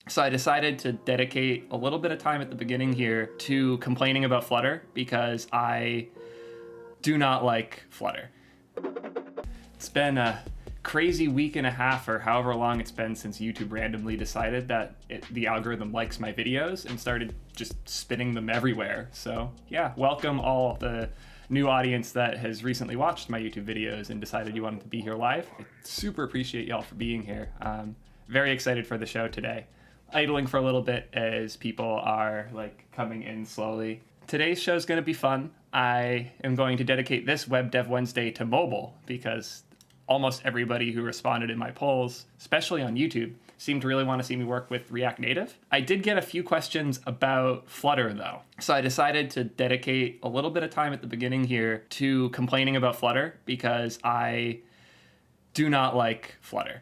So I decided to dedicate a little bit of time at the beginning here to complaining about Flutter because I do not like Flutter. It's been a crazy week and a half or however long it's been since YouTube randomly decided that the algorithm likes my videos and started just spinning them everywhere. So yeah, welcome all the new audience that has recently watched my YouTube videos and decided you wanted to be here live. I super appreciate y'all for being here. Very excited for the show today. Idling for a little bit as people are coming in slowly. Today's show is going to be fun. I am going to dedicate this Web Dev Wednesday to mobile because almost everybody who responded in my polls, especially on YouTube, seemed to really want to see me work with React Native. I did get a few questions about Flutter though. So I decided to dedicate a little bit of time at the beginning here to complaining about Flutter because I do not like Flutter.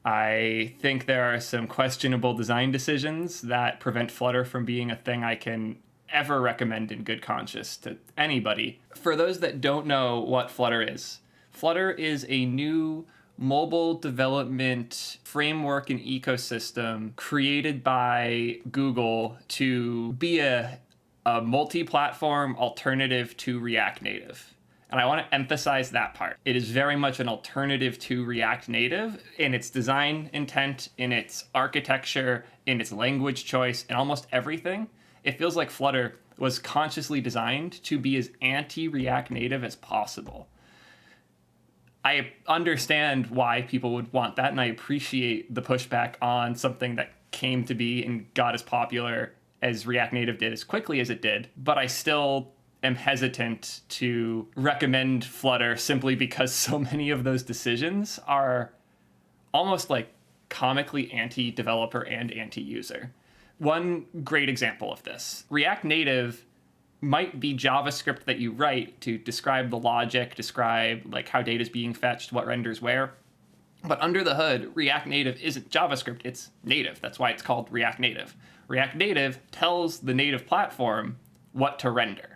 I think there are some questionable design decisions that prevent Flutter from being a thing I can ever recommend in good conscience to anybody. For those that don't know what Flutter is a new mobile development framework and ecosystem created by Google to be a multi-platform alternative to React Native. And I want to emphasize that part. It is very much an alternative to React Native in its design intent, in its architecture, in its language choice, and almost everything. It feels like Flutter was consciously designed to be as anti-React Native as possible. I understand why people would want that, and I appreciate the pushback on something that came to be and got as popular as React Native did as quickly as it did, but I still am hesitant to recommend Flutter simply because so many of those decisions are almost comically anti-developer and anti-user. One great example of this, React Native might be JavaScript that you write to describe the logic, describe how data is being fetched, what renders where. But under the hood, React Native isn't JavaScript, it's native. That's why it's called React Native. React Native tells the native platform what to render.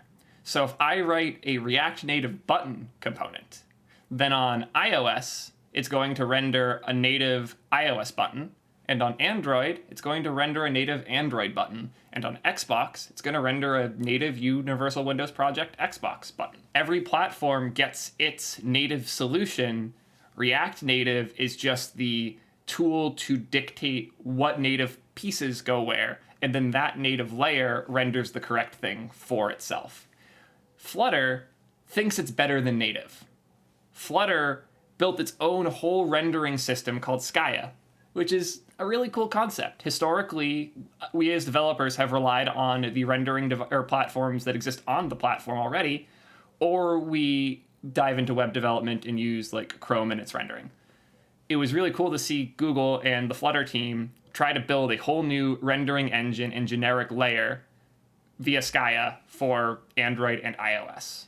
So if I write a React Native button component, then on iOS, it's going to render a native iOS button. And on Android, it's going to render a native Android button. And on Xbox, it's going to render a native Universal Windows Project Xbox button. Every platform gets its native solution. React Native is just the tool to dictate what native pieces go where. And then that native layer renders the correct thing for itself. Flutter thinks it's better than native. Flutter built its own whole rendering system called Skya, which is a really cool concept. Historically, we as developers have relied on the rendering platforms that exist on the platform already, or we dive into web development and use Chrome and its rendering. It was really cool to see Google and the Flutter team try to build a whole new rendering engine and generic layer via Skya for Android and iOS.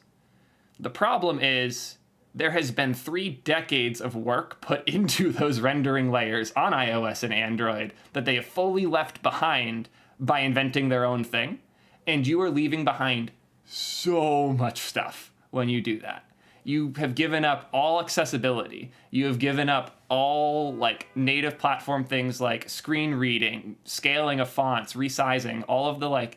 The problem is there has been 3 decades of work put into those rendering layers on iOS and Android that they have fully left behind by inventing their own thing. And you are leaving behind so much stuff when you do that. You have given up all accessibility. You have given up all native platform things like screen reading, scaling of fonts, resizing, all of the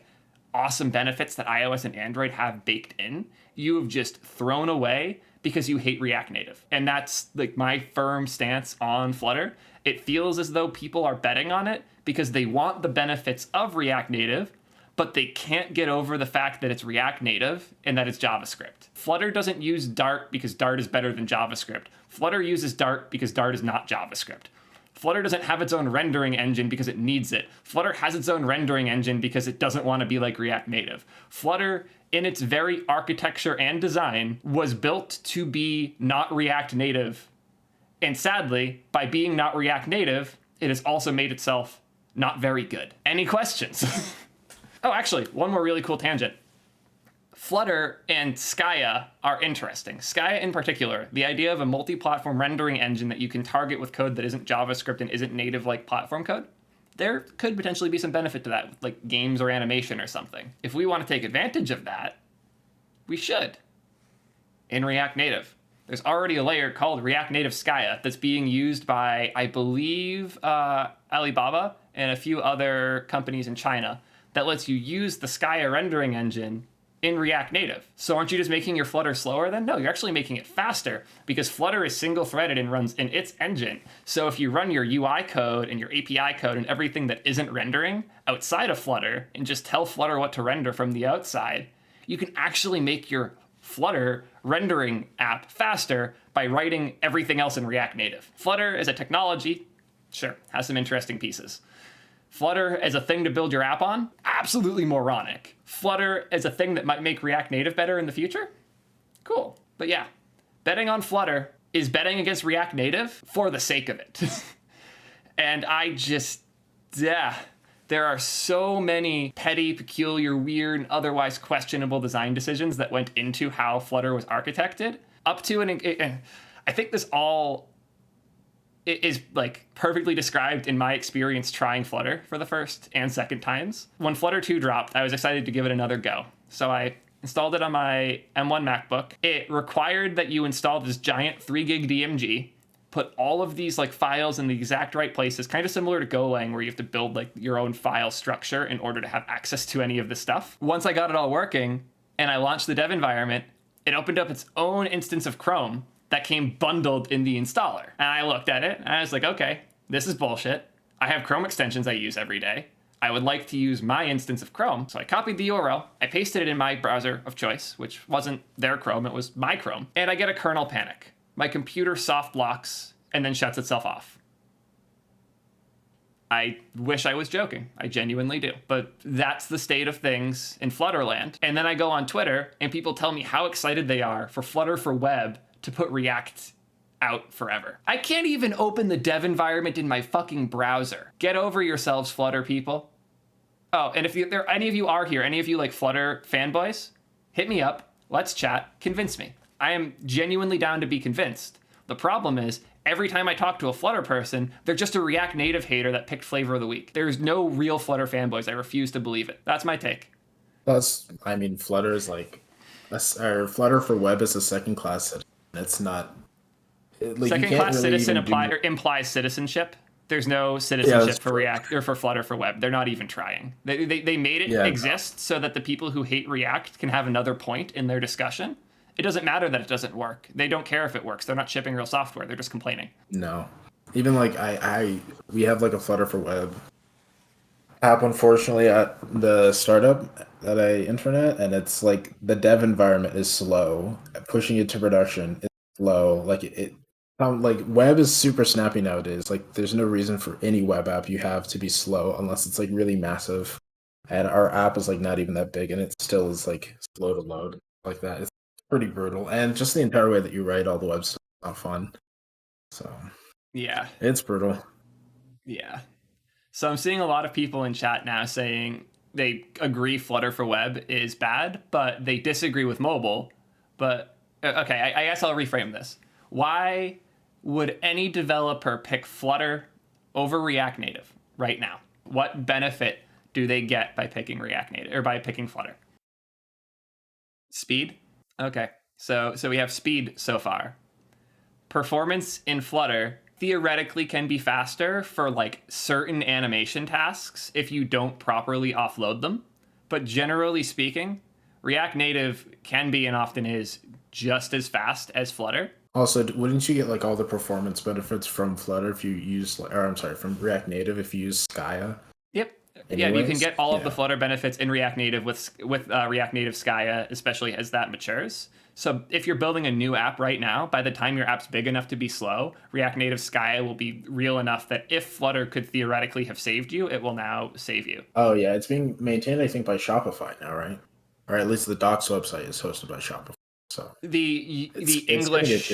awesome benefits that iOS and Android have baked in. You have just thrown away because you hate React Native. And that's my firm stance on Flutter. It feels as though people are betting on it because they want the benefits of React Native, but they can't get over the fact that it's React Native and that it's JavaScript. Flutter doesn't use Dart because Dart is better than JavaScript. Flutter uses Dart because Dart is not JavaScript. Flutter doesn't have its own rendering engine because it needs it. Flutter has its own rendering engine because it doesn't want to be like React Native. Flutter, in its very architecture and design, was built to be not React Native. And sadly, by being not React Native, it has also made itself not very good. Any questions? Oh, actually, one more really cool tangent. Flutter and Skya are interesting. Skya in particular, the idea of a multi-platform rendering engine that you can target with code that isn't JavaScript and isn't native platform code, there could potentially be some benefit to that, like games or animation or something. If we want to take advantage of that, we should in React Native. There's already a layer called React Native Skya that's being used by, I believe, Alibaba and a few other companies in China that lets you use the Skya rendering engine in React Native. So aren't you just making your Flutter slower then? No, you're actually making it faster because Flutter is single-threaded and runs in its engine. So if you run your UI code and your API code and everything that isn't rendering outside of Flutter and just tell Flutter what to render from the outside, you can actually make your Flutter rendering app faster by writing everything else in React Native. Flutter as a technology, sure, has some interesting pieces. Flutter as a thing to build your app on, absolutely moronic. Flutter as a thing that might make React Native better in the future, cool. But yeah, betting on Flutter is betting against React Native for the sake of it. And I just, there are so many petty, peculiar, weird, and otherwise questionable design decisions that went into how Flutter was architected. Up to I think this all is like perfectly described in my experience trying Flutter for the first and second times. When Flutter 2 dropped, I was excited to give it another go. So I installed it on my M1 MacBook. It required that you install this giant 3 gig DMG, put all of these like files in the exact right places, kind of similar to Golang where you have to build like your own file structure in order to have access to any of this stuff. Once I got it all working and I launched the dev environment, it opened up its own instance of Chrome that came bundled in the installer. And I looked at it and I was like, okay, this is bullshit. I have Chrome extensions I use every day. I would like to use my instance of Chrome. So I copied the URL, I pasted it in my browser of choice, which wasn't their Chrome, it was my Chrome. And I get a kernel panic. My computer soft locks and then shuts itself off. I wish I was joking. I genuinely do. But that's the state of things in Flutterland. And then I go on Twitter and people tell me how excited they are for Flutter for Web to put React out forever. I can't even open the dev environment in my fucking browser. Get over yourselves, Flutter people. Oh, and if any of you are here, any of you like Flutter fanboys, hit me up, let's chat, convince me. I am genuinely down to be convinced. The problem is, every time I talk to a Flutter person, they're just a React Native hater that picked flavor of the week. There's no real Flutter fanboys. I refuse to believe it. That's my take. Flutter is like, or Flutter for Web is a second class citizen. It's not. Like, second class really citizen implies citizenship. There's no citizenship for React or for Flutter for Web. They're not even trying. They made it exist so that the people who hate React can have another point in their discussion. It doesn't matter that it doesn't work. They don't care if it works. They're not shipping real software. They're just complaining. No. Even like we have like a Flutter for Web app, unfortunately, at the startup that I internet, and it's like the dev environment is slow. Pushing it to production is slow. Like web is super snappy nowadays. Like there's no reason for any web app you have to be slow unless it's like really massive. And our app is like not even that big, and it still is like slow to load like that. It's pretty brutal, and just the entire way that you write all the web stuff is not fun. So yeah, it's brutal. Yeah. So I'm seeing a lot of people in chat now saying they agree Flutter for Web is bad, but they disagree with mobile. But okay, I guess I'll reframe this. Why would any developer pick Flutter over React Native right now? What benefit do they get by picking React Native or by picking Flutter? Speed? Okay. So we have speed so far. Performance in Flutter theoretically can be faster for like certain animation tasks if you don't properly offload them. But generally speaking, React Native can be and often is just as fast as Flutter. Also, wouldn't you get like all the performance benefits from Flutter if you use, from React Native if you use Skya? Yep. Anyways, yeah, you can get all of the Flutter benefits in React Native with React Native Skya, especially as that matures. So if you're building a new app right now, by the time your app's big enough to be slow, React Native Skya will be real enough that if Flutter could theoretically have saved you, it will now save you. Oh yeah, it's being maintained, I think, by Shopify now, right? Or at least the Docs website is hosted by Shopify. So the English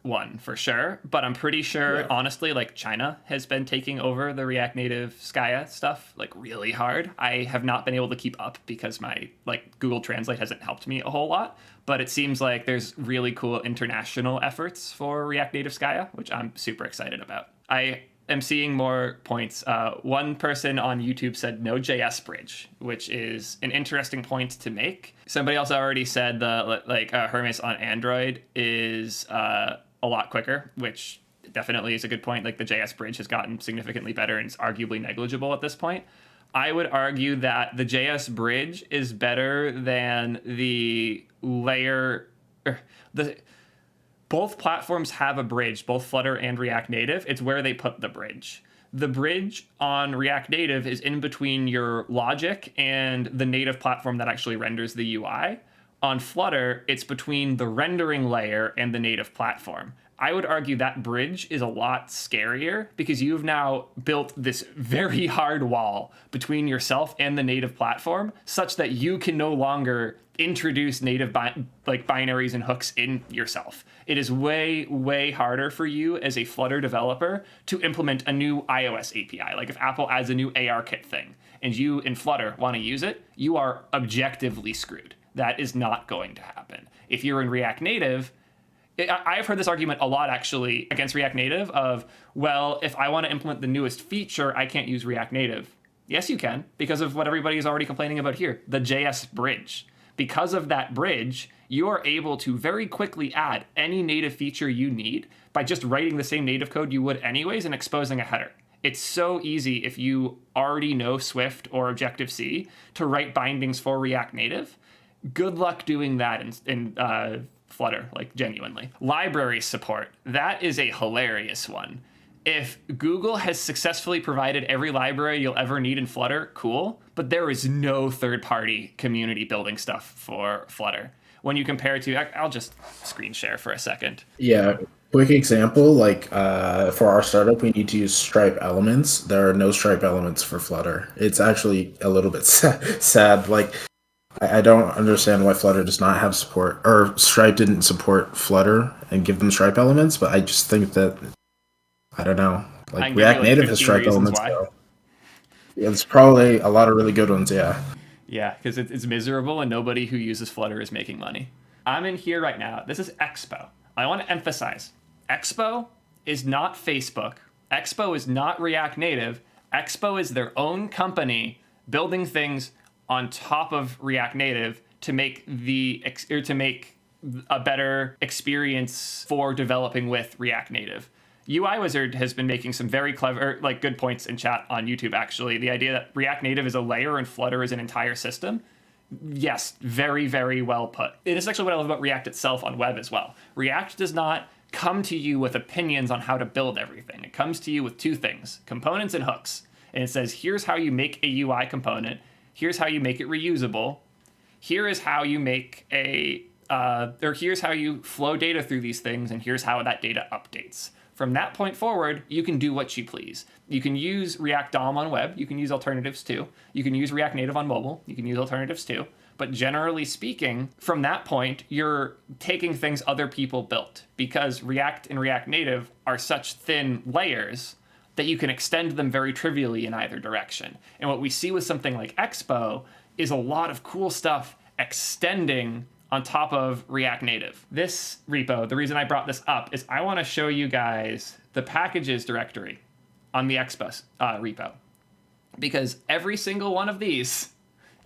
one for sure, but I'm pretty sure, honestly, like China has been taking over the React Native Skya stuff like really hard. I have not been able to keep up because my like Google Translate hasn't helped me a whole lot, but it seems like there's really cool international efforts for React Native Skya, which I'm super excited about. I am seeing more points. One person on YouTube said no JS bridge, which is an interesting point to make. Somebody else already said Hermes on Android is a lot quicker, which definitely is a good point. Like the JS bridge has gotten significantly better and is arguably negligible at this point. I would argue that the JS bridge is better than the layer. Both platforms have a bridge, both Flutter and React Native. It's where they put the bridge. The bridge on React Native is in between your logic and the native platform that actually renders the UI. On Flutter, it's between the rendering layer and the native platform. I would argue that bridge is a lot scarier because you've now built this very hard wall between yourself and the native platform such that you can no longer introduce native binaries and hooks in yourself. It is way, way harder for you as a Flutter developer to implement a new iOS API. Like if Apple adds a new ARKit thing and you in Flutter want to use it, you are objectively screwed. That is not going to happen. If you're in React Native, I've heard this argument a lot actually against React Native of, well, if I want to implement the newest feature, I can't use React Native. Yes, you can, because of what everybody is already complaining about here, the JS bridge. Because of that bridge, you are able to very quickly add any native feature you need by just writing the same native code you would anyways and exposing a header. It's so easy if you already know Swift or Objective-C to write bindings for React Native. Good luck doing that in Flutter, like genuinely. Library support, that is a hilarious one. If Google has successfully provided every library you'll ever need in Flutter, cool, but there is no third-party community building stuff for Flutter. When you compare it to, I'll just screen share for a second. Yeah, quick example, like for our startup, we need to use Stripe elements. There are no Stripe elements for Flutter. It's actually a little bit sad. Like, I don't understand why Flutter does not have support, or Stripe didn't support Flutter and give them Stripe elements, but I just think that, I don't know, like React Native has Stripe elements. So it's probably a lot of really good ones, yeah. Yeah, because it's miserable and nobody who uses Flutter is making money. I'm in here right now. This is Expo. I want to emphasize, Expo is not Facebook. Expo is not React Native. Expo is their own company building things on top of React Native to make a better experience for developing with React Native. UI Wizard has been making some very clever, like good points in chat on YouTube, actually. The idea that React Native is a layer and Flutter is an entire system. Yes, very, very well put. It is actually what I love about React itself on web as well. React does not come to you with opinions on how to build everything. It comes to you with two things, components and hooks. And it says, here's how you make a UI component. Here's how you make it reusable. Here is how you make here's how you flow data through these things, and here's how that data updates. From that point forward, you can do what you please. You can use React DOM on web. You can use alternatives too. You can use React Native on mobile. You can use alternatives too. But generally speaking, from that point, you're taking things other people built, because React and React Native are such thin layers that you can extend them very trivially in either direction. And what we see with something like Expo is a lot of cool stuff extending on top of React Native. This repo, the reason I brought this up is I want to show you guys the packages directory on the Expo repo. Because every single one of these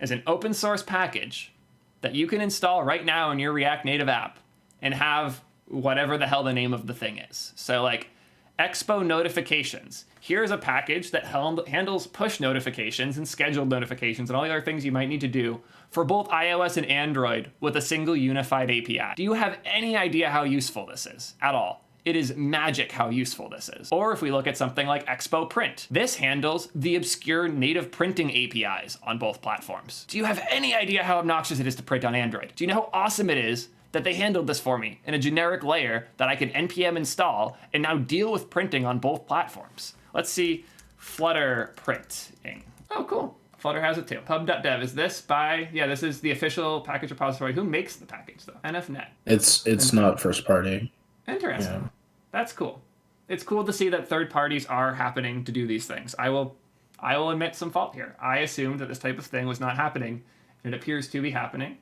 is an open source package that you can install right now in your React Native app and have whatever the hell the name of the thing is. So like Expo notifications. Here's a package that handles push notifications and scheduled notifications and all the other things you might need to do for both iOS and Android with a single unified API. Do you have any idea how useful this is at all? It is magic how useful this is. Or if we look at something like Expo Print, this handles the obscure native printing APIs on both platforms. Do you have any idea how obnoxious it is to print on Android? Do you know how awesome it is that they handled this for me in a generic layer that I can npm install and now deal with printing on both platforms? Let's see Flutter printing. Oh, cool. Flutter has it too. Pub.dev. Is this by, this is the official package repository. Who makes the package though? NFnet. It's not first party. Interesting. Yeah. That's cool. It's cool to see that third parties are happening to do these things. I will admit some fault here. I assumed that this type of thing was not happening, and it appears to be happening.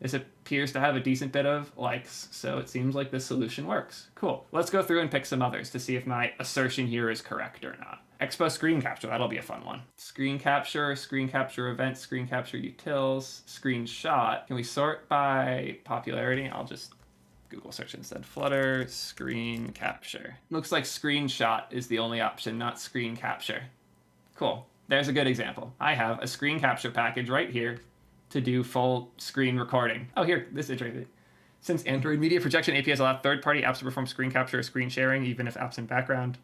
This appears to have a decent bit of likes, so it seems like this solution works. Cool. Let's go through and pick some others to see if my assertion here is correct or not. Expo screen capture, that'll be a fun one. Screen capture event, screen capture utils, screenshot. Can we sort by popularity? I'll just Google search instead. Flutter screen capture. Looks like screenshot is the only option, not screen capture. Cool. There's a good example. I have a screen capture package right here to do full screen recording. Oh, here, this is interesting. Since Android Media Projection APIs allow third-party apps to perform screen capture or screen sharing, even if apps in background.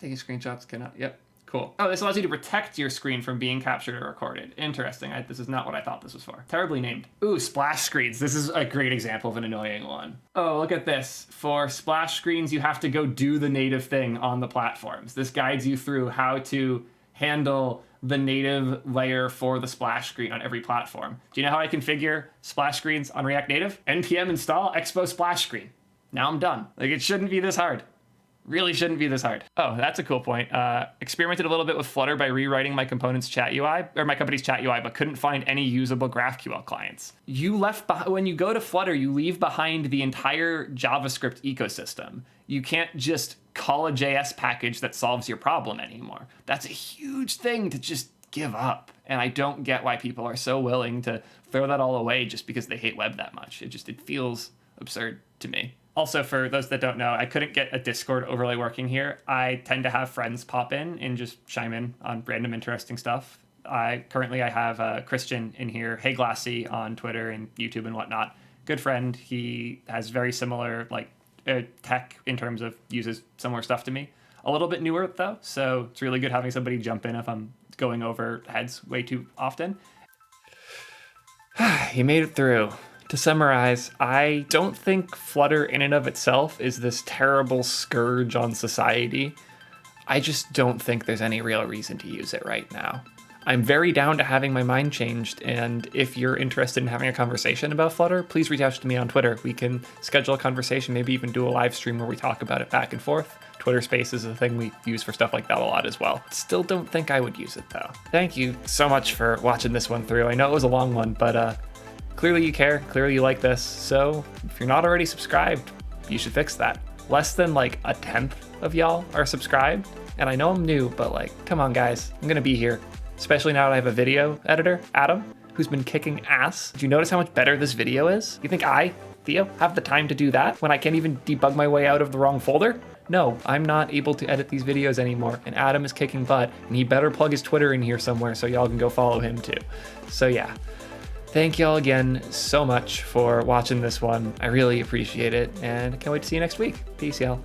Taking screenshots cannot. Yep. Cool. Oh, this allows you to protect your screen from being captured or recorded. Interesting. This is not what I thought this was for. Terribly named. Ooh, splash screens. This is a great example of an annoying one. Oh, look at this. For splash screens, you have to go do the native thing on the platforms. This guides you through how to handle the native layer for the splash screen on every platform. Do you know how I configure splash screens on React Native? npm install expo splash screen. Now I'm done. Like, it shouldn't be this hard. Really shouldn't be this hard. Oh, that's a cool point. Experimented a little bit with Flutter by rewriting my component's chat UI, or my company's chat UI, but couldn't find any usable GraphQL clients. When you go to Flutter, you leave behind the entire JavaScript ecosystem. You can't just call a JS package that solves your problem anymore. That's a huge thing to just give up. And I don't get why people are so willing to throw that all away just because they hate web that much. It feels absurd to me. Also, for those that don't know, I couldn't get a Discord overlay working here. I tend to have friends pop in and just chime in on random interesting stuff. Currently I have Christian in here, Hey Glassy on Twitter and YouTube and whatnot. Good friend. He has very similar tech in terms of uses similar stuff to me. A little bit newer though, so it's really good having somebody jump in if I'm going over heads way too often. You made it through. To summarize, I don't think Flutter in and of itself is this terrible scourge on society. I just don't think there's any real reason to use it right now. I'm very down to having my mind changed, and if you're interested in having a conversation about Flutter, please reach out to me on Twitter. We can schedule a conversation, maybe even do a live stream where we talk about it back and forth. Twitter Spaces is a thing we use for stuff like that a lot as well. Still don't think I would use it though. Thank you so much for watching this one through. I know it was a long one, but clearly you care, clearly you like this, so if you're not already subscribed, you should fix that. Less than like a 1/10 of y'all are subscribed, and I know I'm new, but come on guys, I'm gonna be here. Especially now that I have a video editor, Adam, who's been kicking ass. Do you notice how much better this video is? You think I, Theo, have the time to do that when I can't even debug my way out of the wrong folder? No, I'm not able to edit these videos anymore, and Adam is kicking butt, and he better plug his Twitter in here somewhere so y'all can go follow him too. So yeah. Thank y'all again so much for watching this one. I really appreciate it, and I can't wait to see you next week. Peace, y'all.